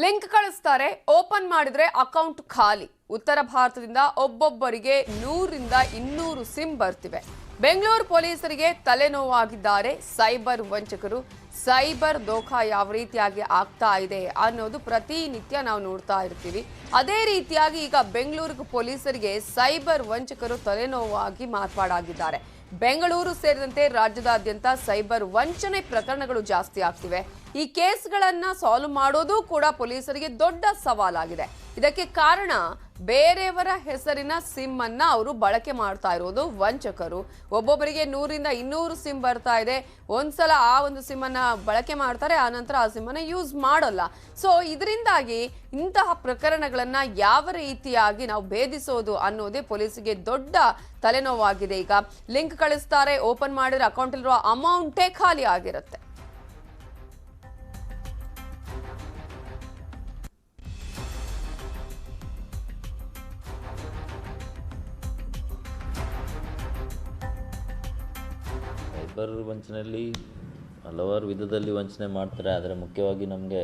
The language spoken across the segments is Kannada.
ಲಿಂಕ್ ಕಳಿಸ್ತಾರೆ, ಓಪನ್ ಮಾಡಿದ್ರೆ ಅಕೌಂಟ್ ಖಾಲಿ. ಉತ್ತರ ಭಾರತದಿಂದ ಒಬ್ಬೊಬ್ಬರಿಗೆ 100 ರಿಂದ 200 ಸಿಮ್ ಬರ್ತಿವೆ. ಬೆಂಗಳೂರು ಪೊಲೀಸರಿಗೆ ತಲೆನೋವಾಗಿದ್ದಾರೆ ಸೈಬರ್ ವಂಚಕರು. ಸೈಬರ್ ದೋಖಾ ಯಾವ ರೀತಿಯಾಗಿ ಆಗ್ತಾ ಇದೆ ಅನ್ನೋದು ಪ್ರತಿನಿತ್ಯ ನಾವು ನೋಡ್ತಾ ಇರ್ತೀವಿ. ಅದೇ ರೀತಿಯಾಗಿ ಈಗ ಬೆಂಗಳೂರು ಪೊಲೀಸರಿಗೆ ಸೈಬರ್ ವಂಚಕರು ತಲೆನೋವಾಗಿ ಮಾರ್ಪಾಡಾಗಿದ್ದಾರೆ. ಬೆಂಗಳೂರು ಸೇರಿದಂತೆ ರಾಜ್ಯದಾದ್ಯಂತ ಸೈಬರ್ ವಂಚನೆ ಪ್ರಕರಣಗಳು ಜಾಸ್ತಿ ಆಗ್ತಿವೆ. ಈ ಕೇಸ್ಗಳನ್ನ ಸಾಲ್ವ್ ಮಾಡೋದು ಕೂಡ ಪೊಲೀಸರಿಗೆ ದೊಡ್ಡ ಸವಾಲಾಗಿದೆ. ಇದಕ್ಕೆ ಕಾರಣ ಬೇರೆಯವರ ಹೆಸರಿನ ಸಿಮ್ ಅನ್ನ ಅವರು ಬಳಕೆ ಮಾಡ್ತಾ ಇರೋದು ವಂಚಕರು. ಒಬ್ಬೊಬ್ಬರಿಗೆ 100 ರಿಂದ 200 ಸಿಮ್ ಬರ್ತಾ ಇದೆ. ಒಂದ್ಸಲ ಆ ಒಂದು ಸಿಮ್ ಅನ್ನ ಬಳಕೆ ಮಾಡ್ತಾರೆ, ಆ ನಂತರ ಆ ಸಿಮ್ ಅನ್ನ ಯೂಸ್ ಮಾಡಲ್ಲ. ಸೊ ಇದರಿಂದಾಗಿ ಇಂತಹ ಪ್ರಕರಣಗಳನ್ನ ಯಾವ ರೀತಿಯಾಗಿ ನಾವು ಭೇದಿಸೋದು ಅನ್ನೋದೇ ಪೊಲೀಸರಿಗೆ ದೊಡ್ಡ ತಲೆನೋವಾಗಿದೆ. ಈಗ ಲಿಂಕ್ ಕಳಿಸ್ತಾರೆ, ಓಪನ್ ಮಾಡಿದ್ರೆ ಅಕೌಂಟ್ ಇರುವ ಅಮೌಂಟೇ ಖಾಲಿ ಆಗಿರುತ್ತೆ. ಸೈಬರ್ ವಂಚನೆಯಲ್ಲಿ ಹಲವಾರು ವಿಧದಲ್ಲಿ ವಂಚನೆ ಮಾಡ್ತಾರೆ. ಆದರೆ ಮುಖ್ಯವಾಗಿ ನಮಗೆ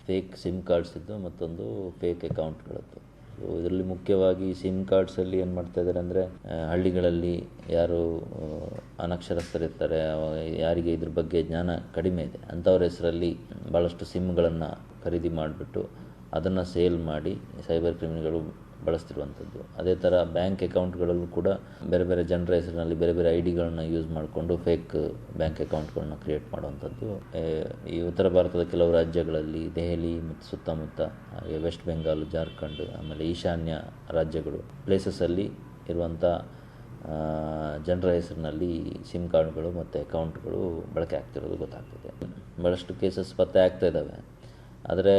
ಫೇಕ್ ಸಿಮ್ ಕಾರ್ಡ್ಸ್ ಇದ್ದು ಮತ್ತೊಂದು ಫೇಕ್ ಅಕೌಂಟ್ಗಳದ್ದು. ಸೊ ಇದರಲ್ಲಿ ಮುಖ್ಯವಾಗಿ ಸಿಮ್ ಕಾರ್ಡ್ಸಲ್ಲಿ ಏನು ಮಾಡ್ತಾಯಿದ್ದಾರೆ ಅಂದರೆ, ಹಳ್ಳಿಗಳಲ್ಲಿ ಯಾರು ಅನಕ್ಷರಸ್ಥರಿರ್ತಾರೆ, ಯಾರಿಗೆ ಇದ್ರ ಬಗ್ಗೆ ಜ್ಞಾನ ಕಡಿಮೆ ಇದೆ ಅಂಥವ್ರ ಹೆಸರಲ್ಲಿ ಭಾಳಷ್ಟು ಸಿಮ್ಗಳನ್ನು ಖರೀದಿ ಮಾಡಿಬಿಟ್ಟು ಅದನ್ನು ಸೇಲ್ ಮಾಡಿ ಸೈಬರ್ ಕ್ರಿಮಿನಲ್ಗಳು ಬಳಸ್ತಿರುವಂಥದ್ದು. ಅದೇ ಥರ ಬ್ಯಾಂಕ್ ಅಕೌಂಟ್ಗಳಲ್ಲೂ ಕೂಡ ಬೇರೆ ಬೇರೆ ಜನರ ಹೆಸರಿನಲ್ಲಿ ಬೇರೆ ಬೇರೆ ಐಡಿಗಳನ್ನ ಯೂಸ್ ಮಾಡಿಕೊಂಡು ಫೇಕ್ ಬ್ಯಾಂಕ್ ಅಕೌಂಟ್ಗಳನ್ನ ಕ್ರಿಯೇಟ್ ಮಾಡುವಂಥದ್ದು. ಈ ಉತ್ತರ ಭಾರತದ ಕೆಲವು ರಾಜ್ಯಗಳಲ್ಲಿ ದೆಹಲಿ ಮತ್ತು ಸುತ್ತಮುತ್ತ, ಹಾಗೆ ವೆಸ್ಟ್ ಬೆಂಗಾಲ್, ಜಾರ್ಖಂಡ್, ಆಮೇಲೆ ಈಶಾನ್ಯ ರಾಜ್ಯಗಳು ಪ್ಲೇಸಸ್ಸಲ್ಲಿ ಇರುವಂಥ ಜನರ ಹೆಸರಿನಲ್ಲಿ ಸಿಮ್ ಕಾರ್ಡ್ಗಳು ಮತ್ತು ಅಕೌಂಟ್ಗಳು ಬಳಕೆ ಆಗ್ತಿರೋದು ಗೊತ್ತಾಗ್ತಿದೆ. ಭಾಳಷ್ಟು ಕೇಸಸ್ ಪತ್ತೆ ಆಗ್ತಾ ಇದ್ದಾವೆ. ಆದರೆ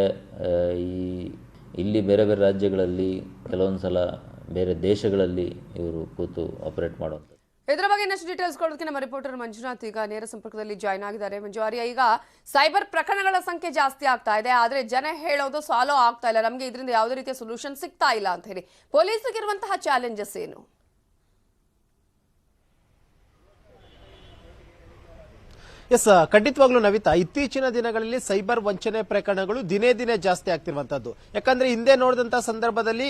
ಇಲ್ಲಿ ಬೇರೆ ಬೇರೆ ರಾಜ್ಯಗಳಲ್ಲಿ, ಕೆಲವೊಂದು ಸಲ ಬೇರೆ ದೇಶಗಳಲ್ಲಿ ಇವರು ಕೂತು ಆಪರೇಟ್ ಮಾಡುವಂಥದ್ದು. ಇದರ ಬಗ್ಗೆ ಇನ್ನಷ್ಟು ಡೀಟೇಲ್ಸ್ ಕೊಡೋದಕ್ಕೆ ನಮ್ಮ ರಿಪೋರ್ಟರ್ ಮಂಜುನಾಥ್ ಈಗ ನೇರ ಸಂಪರ್ಕದಲ್ಲಿ ಜಾಯ್ನ್ ಆಗಿದ್ದಾರೆ. ಮಂಜುವಾರಿಯ, ಈಗ ಸೈಬರ್ ಪ್ರಕರಣಗಳ ಸಂಖ್ಯೆ ಜಾಸ್ತಿ ಆಗ್ತಾ ಇದೆ, ಆದರೆ ಜನ ಹೇಳೋದು ಸಾಲ್ವ್ ಆಗ್ತಾ ಇಲ್ಲ, ನಮಗೆ ಇದರಿಂದ ಯಾವುದೇ ರೀತಿಯ ಸೊಲ್ಯೂಷನ್ ಸಿಗ್ತಾ ಇಲ್ಲ ಅಂತ ಹೇಳಿ. ಪೊಲೀಸರಿಗೆ ಇರುವಂತಹ ಚಾಲೆಂಜಸ್ ಏನು? ಎಸ್, ಖಂಡಿತವಾಗ್ಲೂ ನವಿತಾ, ಇತ್ತೀಚಿನ ದಿನಗಳಲ್ಲಿ ಸೈಬರ್ ವಂಚನೆ ಪ್ರಕರಣಗಳು ದಿನೇ ದಿನೇ ಜಾಸ್ತಿ ಆಗ್ತಿರುವಂತದ್ದು. ಯಾಕಂದ್ರೆ ಹಿಂದೆ ನೋಡಿದಂತ ಸಂದರ್ಭದಲ್ಲಿ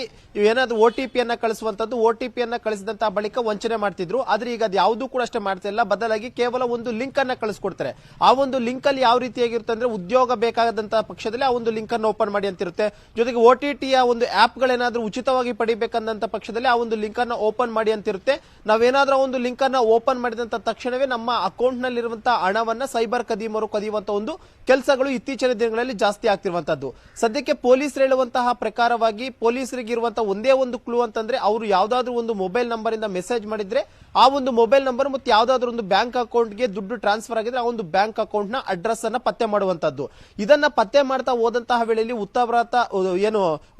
ಏನಾದ್ರು OTP ಅನ್ನ ಕಳಿಸುವಂತದ್ದು, OTP ಅನ್ನ ಕಳಿಸಿದಂತ ಬಳಿಕ ವಂಚನೆ ಮಾಡ್ತಿದ್ರು. ಆದ್ರೆ ಈಗ ಅದು ಯಾವುದೂ ಕೂಡ ಅಷ್ಟೇ ಮಾಡ್ತಿಲ್ಲ. ಬದಲಾಗಿ ಕೇವಲ ಒಂದು ಲಿಂಕ್ ಅನ್ನ ಕಳಿಸ್ಕೊಡ್ತಾರೆ. ಆ ಒಂದು ಲಿಂಕ್ ಅಲ್ಲಿ ಯಾವ ರೀತಿಯಾಗಿರುತ್ತೆ ಅಂದ್ರೆ, ಉದ್ಯೋಗ ಬೇಕಾದಂತಹ ಪಕ್ಷದಲ್ಲಿ ಆ ಒಂದು ಲಿಂಕ್ ಅನ್ನು ಓಪನ್ ಮಾಡಿ ಅಂತಿರುತ್ತೆ. ಜೊತೆಗೆ OTTಯ ಒಂದು ಆಪ್ ಗಳೇನಾದ್ರೂ ಉಚಿತವಾಗಿ ಪಡಿಬೇಕಂತ ಪಕ್ಷದಲ್ಲಿ ಆ ಒಂದು ಲಿಂಕ್ ಅನ್ನ ಓಪನ್ ಮಾಡಿ ಅಂತಿರುತ್ತೆ. ನಾವೇನಾದ್ರೂ ಒಂದು ಲಿಂಕ್ ಅನ್ನ ಓಪನ್ ಮಾಡಿದಂತ ತಕ್ಷಣವೇ ನಮ್ಮ ಅಕೌಂಟ್ ನಲ್ಲಿರುವಂತಹ ಹಣ ಸೈಬರ್ ಕದಿಮರು ಕದಿಯುವಂತಹ ಒಂದು ಕೆಲಸಗಳು ಇತ್ತೀಚಿನ ದಿನಗಳಲ್ಲಿ ಜಾಸ್ತಿ ಆಗ್ತಿರುವಂತದ್ದು. ಸದ್ಯಕ್ಕೆ ಪೊಲೀಸರು ಹೇಳುವಂತಹ ಪ್ರಕಾರವಾಗಿ ಪೊಲೀಸರಿಗೆ ಇರುವಂತಹ ಒಂದೇ ಒಂದು ಕ್ಲೂ ಅಂತಂದ್ರೆ, ಅವರು ಯಾವ್ದಾದ್ರು ಒಂದು ಮೊಬೈಲ್ ನಂಬರ್ ಇಂದ ಮೆಸೇಜ್ ಮಾಡಿದ್ರೆ ಆ ಒಂದು ಮೊಬೈಲ್ ನಂಬರ್ ಮತ್ತು ಯಾವ್ದಾದ್ರು ಒಂದು ಬ್ಯಾಂಕ್ ಅಕೌಂಟ್ಗೆ ದುಡ್ಡು ಟ್ರಾನ್ಸ್ಫರ್ ಆಗಿದ್ರೆ ಆ ಒಂದು ಬ್ಯಾಂಕ್ ಅಕೌಂಟ್ ನ ಅಡ್ರೆಸ್ ಅನ್ನ ಪತ್ತೆ ಮಾಡುವಂತದ್ದು. ಇದನ್ನ ಪತ್ತೆ ಮಾಡ್ತಾ ಹೋದಂತಹ ವೇಳೆಯಲ್ಲಿ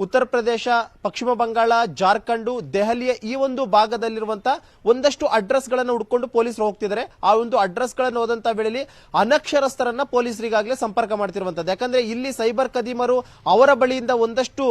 ಉತ್ತರ ಪ್ರದೇಶ, ಪಶ್ಚಿಮ ಬಂಗಾಳ, ಜಾರ್ಖಂಡ್, ದೆಹಲಿಯ ಈ ಒಂದು ಭಾಗದಲ್ಲಿರುವಂತಹ ಒಂದಷ್ಟು ಅಡ್ರೆಸ್ ಗಳನ್ನ ಹುಡ್ಕೊಂಡು ಪೊಲೀಸರು ಹೋಗ್ತಿದ್ದಾರೆ. ಆ ಒಂದು ಅಡ್ರೆಸ್ ಗಳನ್ನು ಹೋದಂತಹ ವೇಳೆಯಲ್ಲಿ ಅನಕ್ಷರಸ್ಥರನ್ನ ಪೊಲೀಸರಿಗಾಗಲೇ ಸಂಪರ್ಕ ಮಾಡ್ತಿರುವಂತದ್ದು. ಯಾಕಂದ್ರೆ ಇಲ್ಲಿ ಸೈಬರ್ ಕದಿಮರು ಅವರ ಬಳಿಯಿಂದ ಒಂದಷ್ಟು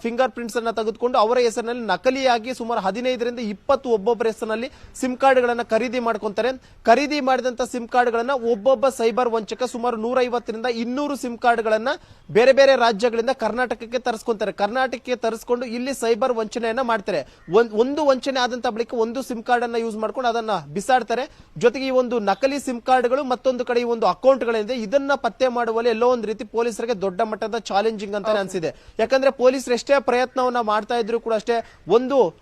ಫಿಂಗರ್ ಪ್ರಿಂಟ್ಸ್ ಅನ್ನ ತೆಗೆದುಕೊಂಡು ಅವರ ಹೆಸರಿನಲ್ಲಿ ನಕಲಿಯಾಗಿ ಸುಮಾರು 15 ರಿಂದ 20 ಒಬ್ಬೊಬ್ಬರ ಹೆಸರಿನಲ್ಲಿ ಸಿಮ್ ಕಾರ್ಡ್ ಗಳನ್ನ ಖರೀದಿ ಮಾಡ್ಕೊಂತಾರೆ. ಖರೀದಿ ಮಾಡಿದಂತ ಸಿಮ್ ಕಾರ್ಡ್ ಗಳನ್ನ ಒಬ್ಬೊಬ್ಬ ಸೈಬರ್ ವಂಚಕ ಸುಮಾರು 150 ರಿಂದ 200 ಸಿಮ್ ಕಾರ್ಡ್ ಗಳನ್ನ ಬೇರೆ ಬೇರೆ ರಾಜ್ಯಗಳಿಂದ ಕರ್ನಾಟಕಕ್ಕೆ ತರಿಸ್ಕೊಂತಾರೆ. ಕರ್ನಾಟಕಕ್ಕೆ ತರಿಸ್ಕೊಂಡು ಇಲ್ಲಿ ಸೈಬರ್ ವಂಚನೆಯನ್ನ ಮಾಡ್ತಾರೆ. ಒಂದು ವಂಚನೆ ಆದಂತ ಬಳಿಕ ಒಂದು ಸಿಮ್ ಕಾರ್ಡ್ ಅನ್ನ ಯೂಸ್ ಮಾಡ್ಕೊಂಡು ಅದನ್ನ ಬಿಸಾಡ್ತಾರೆ. ಜೊತೆಗೆ ಈ ಒಂದು ನಕಲಿ ಸಿಮ್ ಕಾರ್ಡ್ಗಳು ಮತ್ತೊಂದು ಕಡೆ ಈ ಒಂದು ಅಕೌಂಟ್ಗಳಿದೆ. ಇದನ್ನ ಪತ್ತೆ ಮಾಡುವಲ್ಲಿ ಎಲ್ಲೋ ಒಂದು ರೀತಿ ಪೊಲೀಸರಿಗೆ ದೊಡ್ಡ ಮಟ್ಟದ ಚಾಲೆಂಜಿಂಗ್ ಅಂತ ಅನ್ಸಿದೆ. ಯಾಕಂದ್ರೆ ಪೊಲೀಸರು ಎಷ್ಟೇ ಪ್ರಯತ್ನವನ್ನ ಮಾಡ್ತಾ ಇದ್ರು ಕೂಡ ಅಷ್ಟೇ,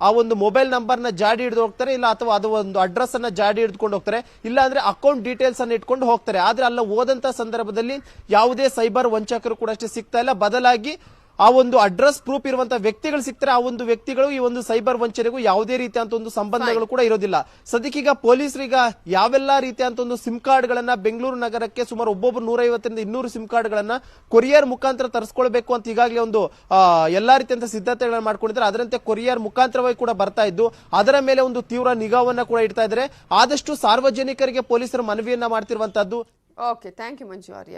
ಆ ಒಂದು ಮೊಬೈಲ್ ನಂಬರ್ ನ ಜಾಡಿ ಹಿಡಿದು ಹೋಗ್ತಾರೆ, ಇಲ್ಲ ಅಥವಾ ಅದು ಒಂದು ಅಡ್ರೆಸ್ ಅನ್ನ ಜಾಡಿ ಹಿಡಿದುಕೊಂಡು ಹೋಗ್ತಾರೆ, ಇಲ್ಲ ಅಂದ್ರೆ ಅಕೌಂಟ್ ಡೀಟೇಲ್ಸ್ ಅನ್ನ ಇಟ್ಕೊಂಡು ಹೋಗ್ತಾರೆ. ಆದ್ರೆ ಅಲ್ಲ ಹೋದಂತ ಸಂದರ್ಭದಲ್ಲಿ ಯಾವುದೇ ಸೈಬರ್ ವಂಚಕರು ಕೂಡ ಅಷ್ಟೇ ಸಿಗ್ತಾ ಇಲ್ಲ. ಬದಲಾಗಿ ಆ ಒಂದು ಅಡ್ರೆಸ್ ಪ್ರೂಫ್ ಇರುವಂತಹ ವ್ಯಕ್ತಿಗಳು ಸಿಗ್ತಾರೆ. ಆ ಒಂದು ವ್ಯಕ್ತಿಗಳು ಈ ಒಂದು ಸೈಬರ್ ವಂಚನೆಗೂ ಯಾವುದೇ ರೀತಿಯಂತ ಒಂದು ಸಂಬಂಧಗಳು ಕೂಡ ಇರೋದಿಲ್ಲ. ಸದ್ಯಕ್ಕೀಗ ಪೊಲೀಸರೀಗ ಯಾವೆಲ್ಲಾ ರೀತಿಯಂತ ಒಂದು ಸಿಮ್ ಕಾರ್ಡ್ ಗಳನ್ನ ಬೆಂಗಳೂರು ನಗರಕ್ಕೆ ಸುಮಾರು ಒಬ್ಬೊಬ್ಬರು 150 ರಿಂದ 200 ಸಿಮ್ ಕಾರ್ಡ್ ಗಳನ್ನ ಕೊರಿಯರ್ ಮುಖಾಂತರ ತರಿಸ್ಕೊಳ್ಬೇಕು ಅಂತ ಈಗಾಗಲೇ ಒಂದು ಎಲ್ಲಾ ರೀತಿಯಂತ ಸಿದ್ಧತೆಗಳನ್ನ ಮಾಡ್ಕೊಂಡಿದ್ದಾರೆ. ಅದರಂತೆ ಕೊರಿಯರ್ ಮುಖಾಂತರವಾಗಿ ಕೂಡ ಬರ್ತಾ ಇದ್ದು, ಅದರ ಮೇಲೆ ಒಂದು ತೀವ್ರ ನಿಗಾವನ್ನ ಕೂಡ ಇಡ್ತಾ ಇದ್ದಾರೆ. ಆದಷ್ಟು ಸಾರ್ವಜನಿಕರಿಗೆ ಪೊಲೀಸರು ಮನವಿಯನ್ನ ಮಾಡ್ತಿರುವಂತದ್ದು. Okay, thank you Manju Arya.